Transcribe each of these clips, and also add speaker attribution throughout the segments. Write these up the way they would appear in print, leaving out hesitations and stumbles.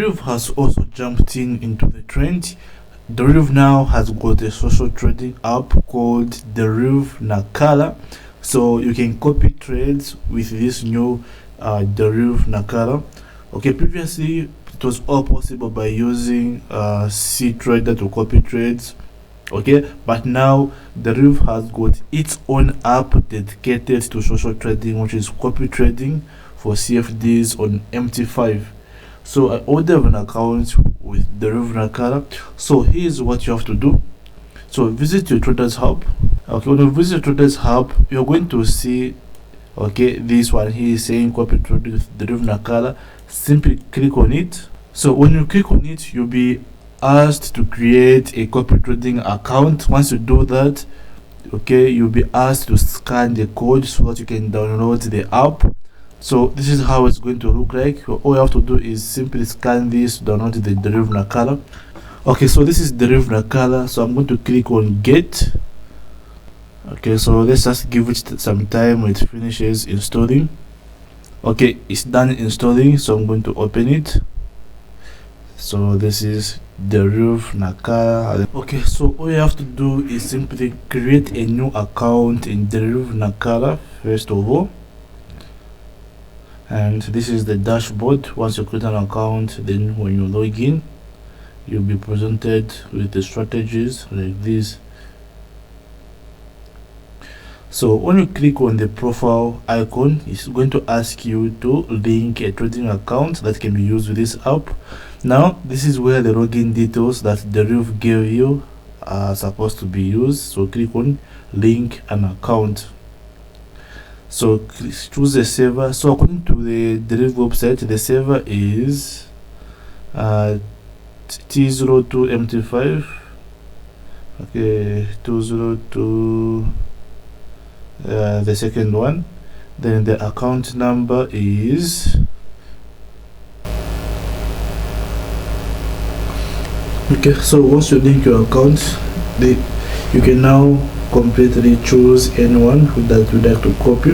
Speaker 1: Deriv has also jumped into the trend. Deriv now has got a social trading app called Deriv Nakala, so you can copy trades with this new Deriv Nakala. Okay, previously it was all possible by using C Trader to copy trades. Okay, but now Deriv has got its own app dedicated to social trading, which is copy trading for CFDs on MT5. So I already have an account with Deriv Nakala. So here's what you have to do. So visit your Traders Hub. Okay, when you visit Traders Hub, you're going to see, okay, this one here is saying copy trading with Deriv Nakala. Simply click on it. So when you click on it, you'll be asked to create a copy trading account. Once you do that, okay, you'll be asked to scan the code so that you can download the app. So this is how it's going to look like. All you have to do is simply scan this to download the Deriv Nakala. Okay, so this is Deriv Nakala, so I'm going to click on get. Okay, so let's just give it some time when it finishes installing. Okay, it's done installing, so I'm going to open it. So this is Deriv Nakala. Okay, so all you have to do is simply create a new account in Deriv Nakala first of all, and this is the dashboard. Once you create an account, then when you log in, you'll be presented with the strategies like this. So when you click on the profile icon, it's going to ask you to link a trading account that can be used with this app. Now this is where the login details that Deriv gave you are supposed to be used. So click on link an account. So choose the server. So according to the Deriv website, the server is T02 MT5. Okay, 202 the second one. Then the account number is okay. So once you link your account, you can now completely choose anyone that you like to copy,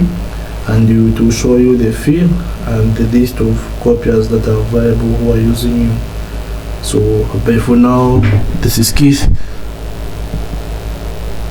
Speaker 1: and it will show you the fee and the list of copiers that are available who are using you. So but for now, this is Keith.